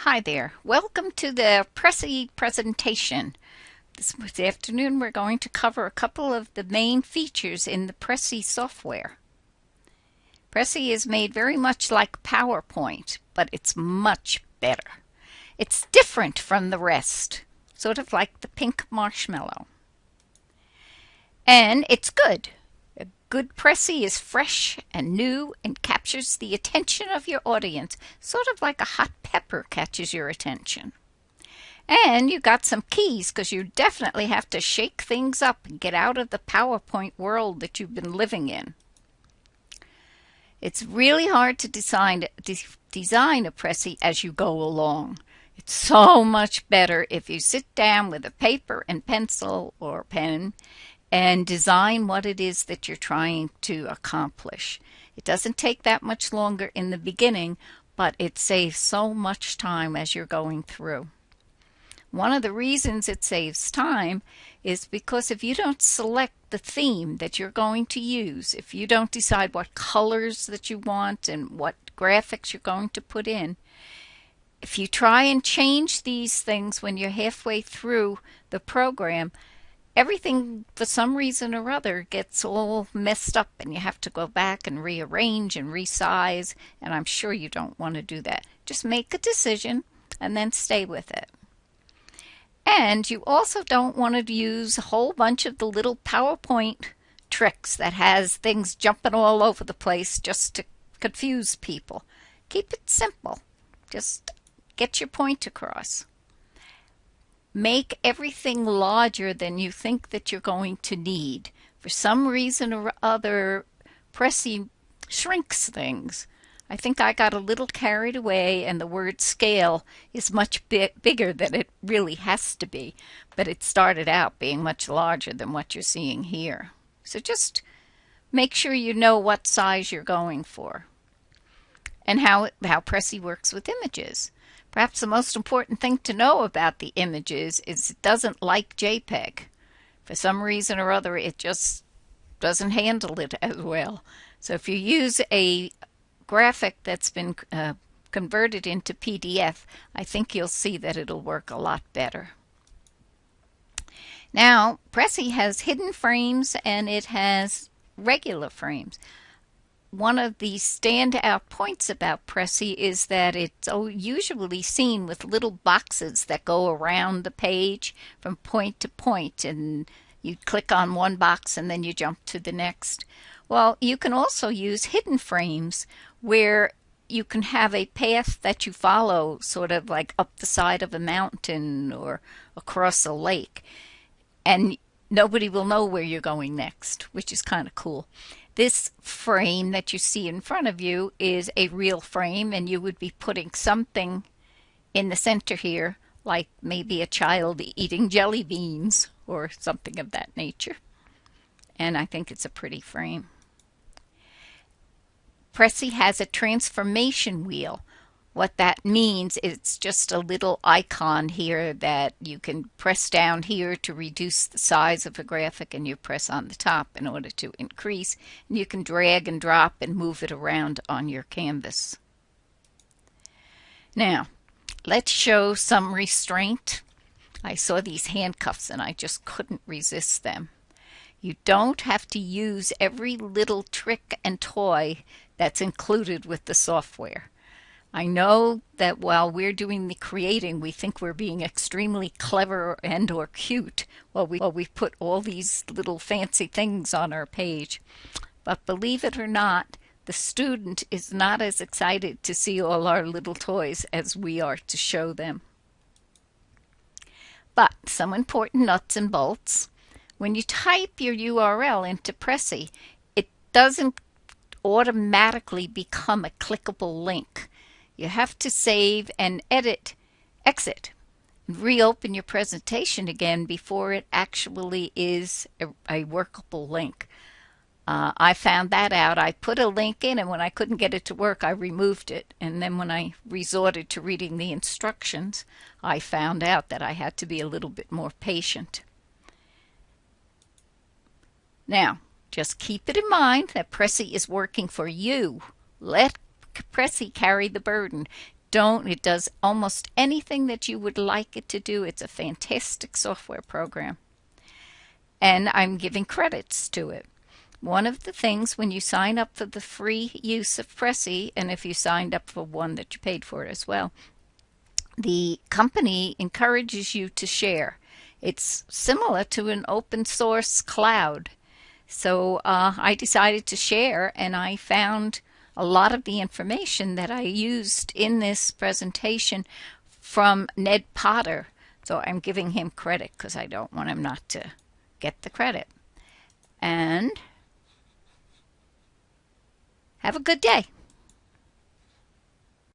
Hi there. Welcome to the Prezi presentation. This afternoon we're going to cover a couple of the main features in the Prezi software. Prezi is made very much like PowerPoint, but it's much better. It's different from the rest, sort of like the pink marshmallow. And it's good. A good Prezi is fresh and new and captures the attention of your audience, sort of like a hot pepper catches your attention. And you got some keys because you definitely have to shake things up and get out of the PowerPoint world that you've been living in. It's really hard to design a Prezi as you go along. It's so much better if you sit down with a paper and pencil or pen and design what it is that you're trying to accomplish. It doesn't take that much longer in the beginning, but it saves so much time as you're going through. One of the reasons it saves time is because if you don't select the theme that you're going to use, if you don't decide what colors that you want and what graphics you're going to put in, if you try and change these things when you're halfway through the program, everything for some reason or other gets all messed up and you have to go back and rearrange and resize, and I'm sure you don't want to do that. Just make a decision and then stay with it. And you also don't want to use a whole bunch of the little PowerPoint tricks that has things jumping all over the place just to confuse people. Keep it simple. Just get your point across. Make everything larger than you think that you're going to need. For some reason or other, Prezi shrinks things. I think I got a little carried away and the word scale is much bigger than it really has to be, but it started out being much larger than what you're seeing here. So just make sure you know what size you're going for and how Prezi works with images. Perhaps the most important thing to know about the images is it doesn't like JPEG. For some reason or other, it just doesn't handle it as well. So if you use a graphic that's been converted into PDF, I think you'll see that it'll work a lot better. Now, Prezi has hidden frames and it has regular frames. One of the standout points about Prezi is that it's usually seen with little boxes that go around the page from point to point, and you click on one box and then you jump to the next. Well, you can also use hidden frames where you can have a path that you follow, sort of like up the side of a mountain or across a lake, and nobody will know where you're going next, which is kind of cool. This frame that you see in front of you is a real frame, and you would be putting something in the center here, like maybe a child eating jelly beans or something of that nature. And I think it's a pretty frame. Prezi has a transformation wheel. What that means is it's just a little icon here that you can press down here to reduce the size of a graphic, and you press on the top in order to increase. And you can drag and drop and move it around on your canvas. Now, let's show some restraint. I saw these handcuffs and I just couldn't resist them. You don't have to use every little trick and toy that's included with the software. I know that while we're doing the creating, we think we're being extremely clever and or cute while we put all these little fancy things on our page. But believe it or not, the student is not as excited to see all our little toys as we are to show them. But some important nuts and bolts. When you type your URL into Prezi, it doesn't automatically become a clickable link. You have to save and exit, and reopen your presentation again before it actually is a workable link. I found that out. I put a link in, and when I couldn't get it to work, I removed it. And then when I resorted to reading the instructions, I found out that I had to be a little bit more patient. Now, just keep it in mind that Prezi is working for you. Let Prezi carry the burden. don't. It does almost anything that you would like it to do. It's a fantastic software program. And I'm giving credits to it. One of the things when you sign up for the free use of Prezi, and if you signed up for one that you paid for as well, the company encourages you to share. It's similar to an open source cloud. So I decided to share, and I found a lot of the information that I used in this presentation from Ned Potter. So I'm giving him credit because I don't want him not to get the credit. And have a good day.